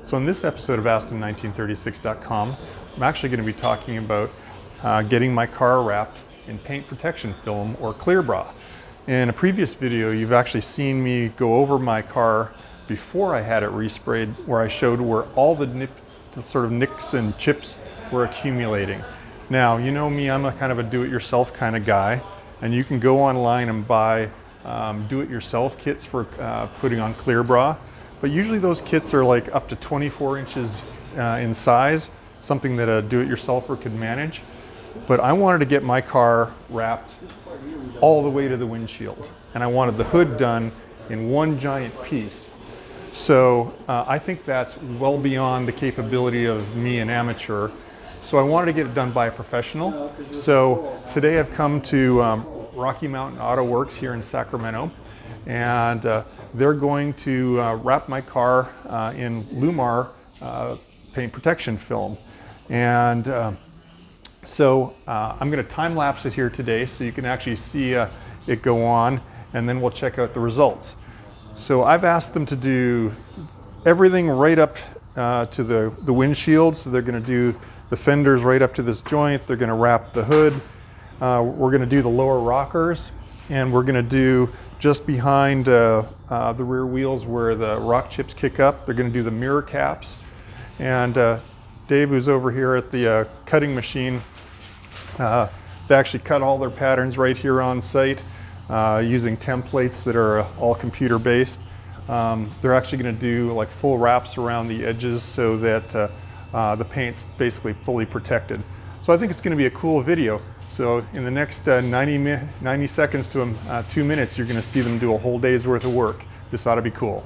So in this episode of Aston1936.com, I'm actually going to be talking about getting my car wrapped in paint protection film or clear bra. In a previous video, you've actually seen me go over my car before I had it resprayed, where I showed where all the sort of nicks and chips were accumulating. Now, you know me, I'm a kind of a do-it-yourself kind of guy, and you can go online and buy do-it-yourself kits for putting on clear bra. But usually those kits are like up to 24 inches in size, something that a do-it-yourselfer could manage. But I wanted to get my car wrapped all the way to the windshield, and I wanted the hood done in one giant piece. So I think that's well beyond the capability of me, an amateur. So I wanted to get it done by a professional. So today I've come to Rocky Mountain Auto Works here in Sacramento, and they're going to wrap my car in Llumar paint protection film. And so I'm going to time-lapse it here today so you can actually see it go on, and then we'll check out the results. So I've asked them to do everything right up to the windshield. So they're going to do the fenders right up to this joint. They're going to wrap the hood. We're going to do the lower rockers, and we're going to do just behind the rear wheels where the rock chips kick up. They're going to do the mirror caps. And Dave, who's over here at the cutting machine, they actually cut all their patterns right here on site using templates that are all computer based. They're actually going to do like full wraps around the edges so that the paint's basically fully protected. So I think it's going to be a cool video. So in the next 90 seconds to 2 minutes, you're going to see them do a whole day's worth of work. This ought to be cool.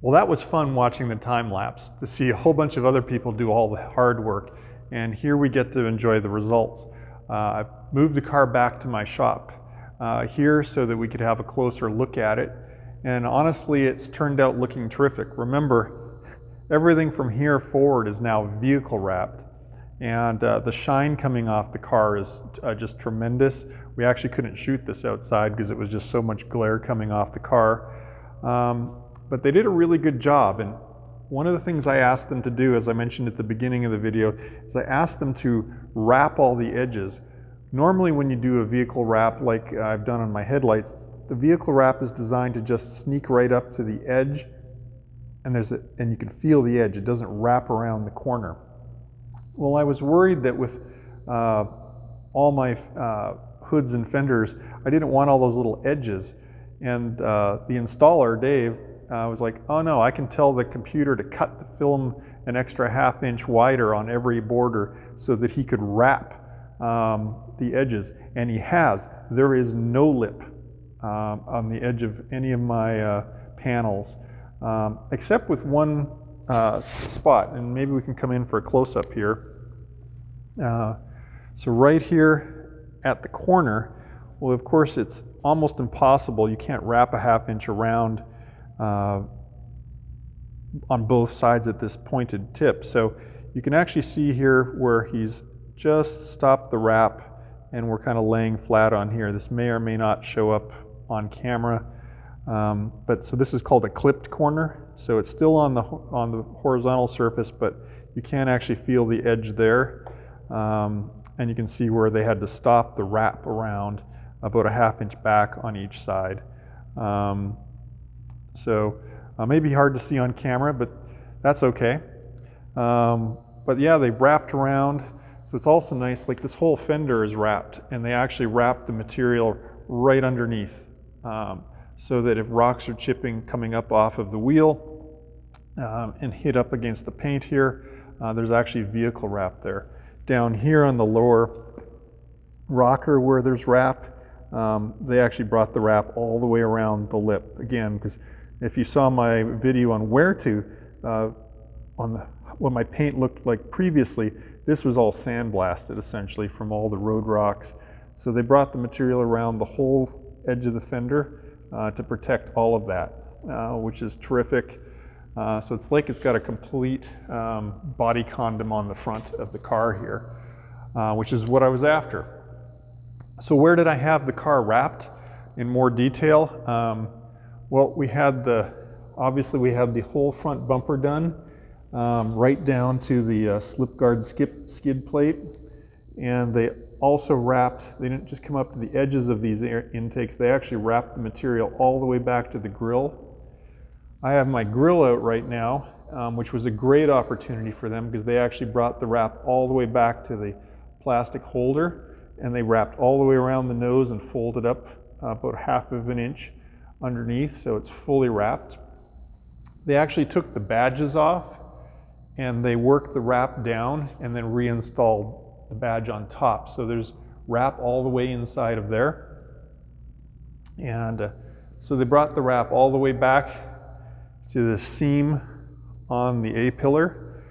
Well, that was fun watching the time lapse to see a whole bunch of other people do all the hard work, and here we get to enjoy the results. I moved the car back to my shop here so that we could have a closer look at it, and honestly it's turned out looking terrific. Remember, everything from here forward is now vehicle wrapped, And the shine coming off the car is just tremendous. We actually couldn't shoot this outside because it was just so much glare coming off the car. But they did a really good job. And one of the things I asked them to do, as I mentioned at the beginning of the video, is I asked them to wrap all the edges. Normally when you do a vehicle wrap like I've done on my headlights, the vehicle wrap is designed to just sneak right up to the edge, and you can feel the edge. It doesn't wrap around the corner. Well, I was worried that with all my hoods and fenders, I didn't want all those little edges. And the installer, Dave, was like, oh no, I can tell the computer to cut the film an extra ½ inch wider on every border so that he could wrap the edges. And he has. There is no lip on the edge of any of my panels, except with one spot. And maybe we can come in for a close-up here. So right here at the corner, well, of course, it's almost impossible. You can't wrap a ½ inch around on both sides at this pointed tip. So you can actually see here where he's just stopped the wrap and we're kind of laying flat on here. This may or may not show up on camera. But so this is called a clipped corner. So it's still on the horizontal surface, but you can actually feel the edge there. And you can see where they had to stop the wrap around about a ½ inch back on each side. So maybe hard to see on camera, but that's okay. But yeah, they've wrapped around. So it's also nice, like this whole fender is wrapped, and they actually wrapped the material right underneath. So that if rocks are chipping coming up off of the wheel and hit up against the paint here, there's actually vehicle wrap there. Down here on the lower rocker where there's wrap, they actually brought the wrap all the way around the lip. Again, because if you saw my video on where to, what my paint looked like previously, this was all sandblasted essentially from all the road rocks. So they brought the material around the whole edge of the fender to protect all of that, which is terrific. So it's like it's got a complete body condom on the front of the car here, which is what I was after. So where did I have the car wrapped in more detail? Well, obviously we had the whole front bumper done, right down to the slip guard skid plate. And they also wrapped, they didn't just come up to the edges of these intakes, they actually wrapped the material all the way back to the grill. I have my grill out right now, which was a great opportunity for them because they actually brought the wrap all the way back to the plastic holder, and they wrapped all the way around the nose and folded up about ½ inch underneath, so it's fully wrapped. They actually took the badges off and they worked the wrap down and then reinstalled the badge on top. So there's wrap all the way inside of there. And so they brought the wrap all the way back to the seam on the A-pillar.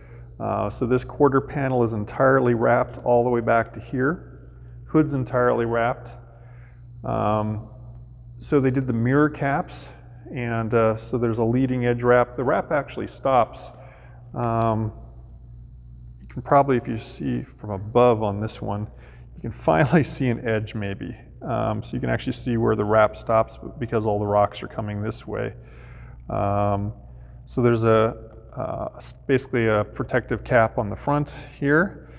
So this quarter panel is entirely wrapped all the way back to here. Hood's entirely wrapped. So they did the mirror caps, and so there's a leading edge wrap. The wrap actually stops. You can probably, if you see from above on this one, you can finally see an edge maybe. So you can actually see where the wrap stops because all the rocks are coming this way. So there's basically a protective cap on the front here.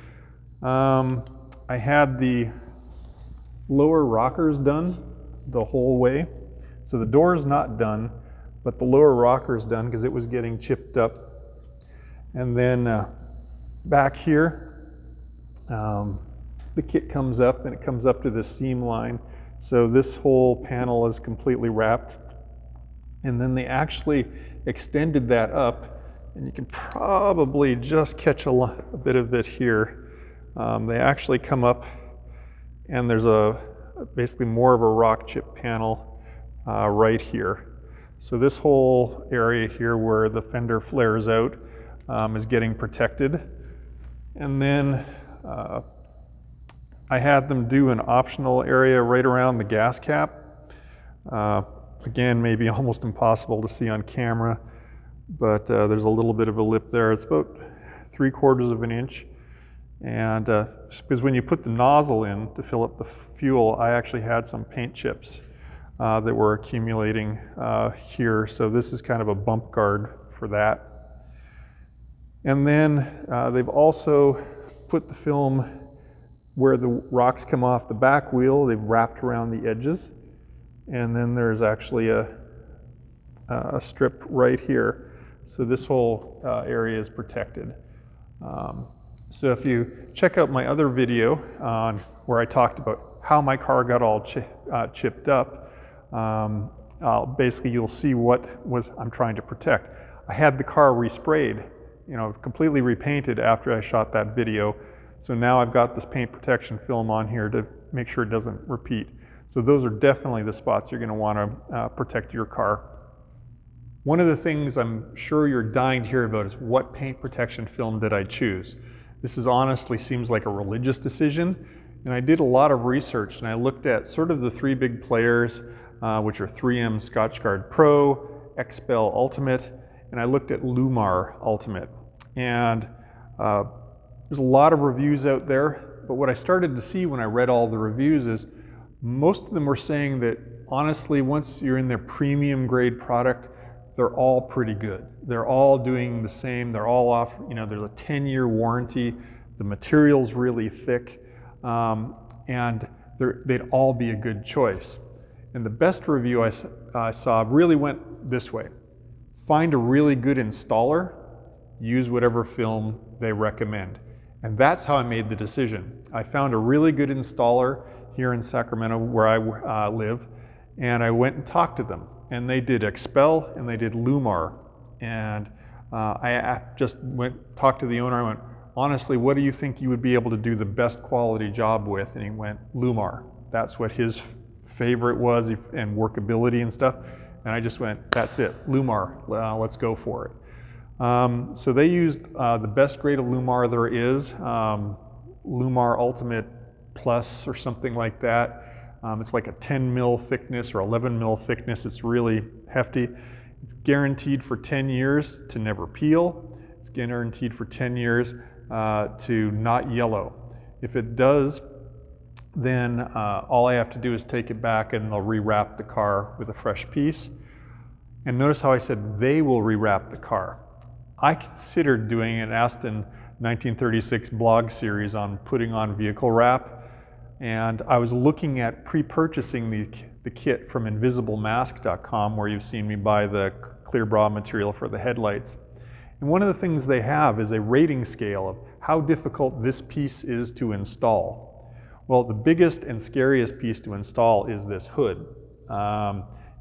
I had the lower rockers done the whole way. So the door is not done, but the lower rocker is done because it was getting chipped up. And then back here, the kit comes up and it comes up to the seam line. So this whole panel is completely wrapped. And then they actually extended that up, and you can probably just catch a bit of it here. They actually come up and there's basically more of a rock chip panel right here. So this whole area here where the fender flares out is getting protected. And then I had them do an optional area right around the gas cap. Again, maybe almost impossible to see on camera, but there's a little bit of a lip there. It's about 3/4 of an inch. And because when you put the nozzle in to fill up the fuel, I actually had some paint chips that were accumulating here. So this is kind of a bump guard for that. And then they've also put the film where the rocks come off the back wheel. They've wrapped around the edges. And then there's actually a strip right here. So this whole area is protected. So if you check out my other video on where I talked about how my car got all chipped up, basically you'll see what I'm trying to protect. I had the car resprayed, completely repainted after I shot that video. So now I've got this paint protection film on here to make sure it doesn't repeat. So those are definitely the spots you're going to want to protect your car. One of the things I'm sure you're dying to hear about is what paint protection film did I choose? This honestly seems like a religious decision, and I did a lot of research and I looked at sort of the three big players, which are 3M Scotchgard Pro, XPEL Ultimate, and I looked at Llumar Ultimate. And there's a lot of reviews out there, but what I started to see when I read all the reviews is most of them were saying that honestly, once you're in their premium grade product, they're all pretty good. They're all doing the same. They're all off, there's a 10-year warranty. The material's really thick, and they'd all be a good choice. And the best review I saw really went this way. Find a really good installer, use whatever film they recommend. And that's how I made the decision. I found a really good installer here in Sacramento where I live, and I went and talked to them. And they did XPEL and they did Llumar. And I just talked to the owner. I went, honestly, what do you think you would be able to do the best quality job with? And he went, Llumar. That's what his favorite was, and workability and stuff. And I just went, that's it, Llumar, let's go for it. So they used the best grade of Llumar there is, Llumar Ultimate Plus or something like that. It's like a 10 mil thickness or 11 mil thickness. It's really hefty. It's guaranteed for 10 years to never peel. It's guaranteed for 10 years to not yellow. If it does, then all I have to do is take it back and they'll rewrap the car with a fresh piece. And notice how I said they will rewrap the car. I considered doing an Aston 1936 blog series on putting on vehicle wrap. And I was looking at pre-purchasing the kit from InvisibleMask.com, where you've seen me buy the clear bra material for the headlights. And one of the things they have is a rating scale of how difficult this piece is to install. Well, the biggest and scariest piece to install is this hood.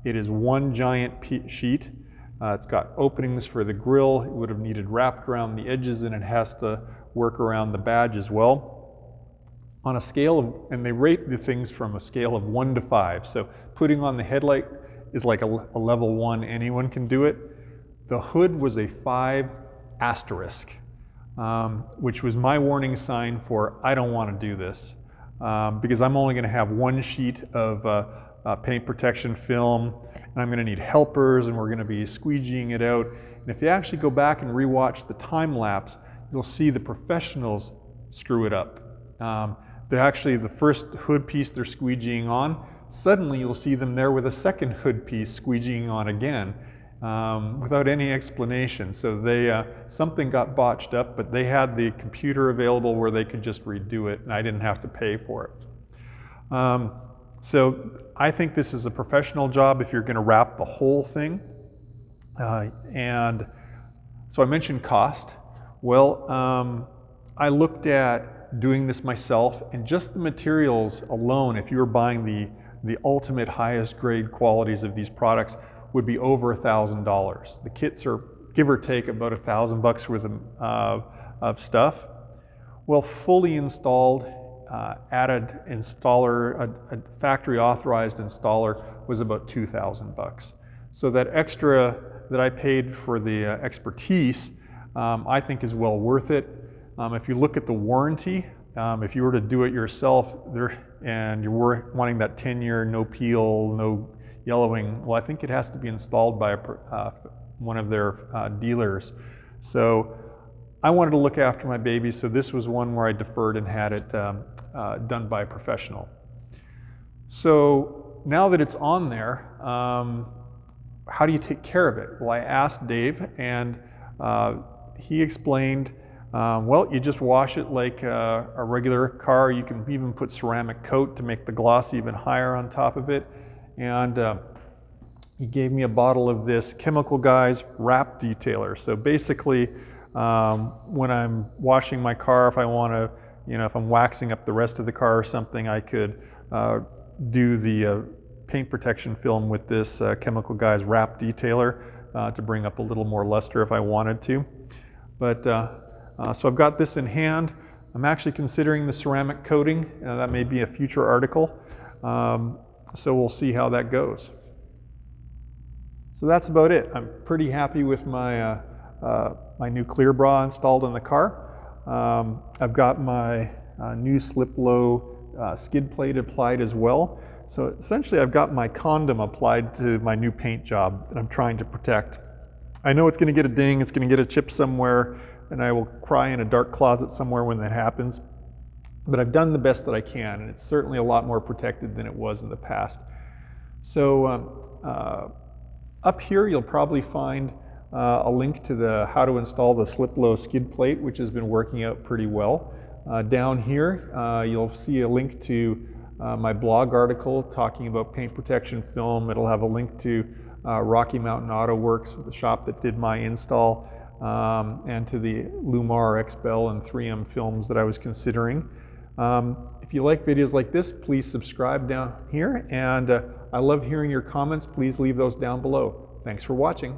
It is one giant sheet. It's got openings for the grille. It would have needed wrapped around the edges, and it has to work around the badge as well. On a scale of, and they rate the things from a scale of 1 to 5. So putting on the headlight is like a level 1, anyone can do it. The hood was a 5 asterisk, which was my warning sign for I don't want to do this, because I'm only going to have one sheet of paint protection film, and I'm going to need helpers, and we're going to be squeegeeing it out. And if you actually go back and rewatch the time lapse, you'll see the professionals screw it up. They're actually the first hood piece they're squeegeeing on. Suddenly you'll see them there with a second hood piece squeegeeing on again without any explanation. So they something got botched up, but they had the computer available where they could just redo it, and I didn't have to pay for it. So I think this is a professional job if you're going to wrap the whole thing. And so I mentioned cost. Well, I looked at doing this myself, and just the materials alone, if you were buying the ultimate highest grade qualities of these products, would be over $1,000. The kits are give or take about $1,000 worth of stuff. Well, fully installed, added installer, a factory authorized installer was about $2,000. So that extra that I paid for the expertise, I think is well worth it. If you look at the warranty, if you were to do it yourself and you were wanting that 10-year no peel, no yellowing, well, I think it has to be installed by one of their dealers. So I wanted to look after my baby, so this was one where I deferred and had it done by a professional. So now that it's on there, how do you take care of it? Well, I asked Dave, and he explained, well, you just wash it like a regular car. You can even put ceramic coat to make the gloss even higher on top of it. And he gave me a bottle of this Chemical Guys wrap detailer. So basically, when I'm washing my car, if I want to, if I'm waxing up the rest of the car or something, I could do the paint protection film with this Chemical Guys wrap detailer to bring up a little more luster if I wanted to. But so I've got this in hand. I'm actually considering the ceramic coating. That may be a future article. So we'll see how that goes. So that's about it. I'm pretty happy with my my new clear bra installed in the car. I've got my new slip-low skid plate applied as well. So essentially I've got my condom applied to my new paint job that I'm trying to protect. I know it's going to get a ding, it's going to get a chip somewhere, and I will cry in a dark closet somewhere when that happens. But I've done the best that I can, and it's certainly a lot more protected than it was in the past. So up here you'll probably find a link to the how to install the slip-low skid plate, which has been working out pretty well. Down here you'll see a link to my blog article talking about paint protection film. It'll have a link to Rocky Mountain Auto Works, the shop that did my install, and to the Llumar XBell and 3M films that I was considering. If you like videos like this, please subscribe down here, and I love hearing your comments. Please leave those down below. Thanks for watching.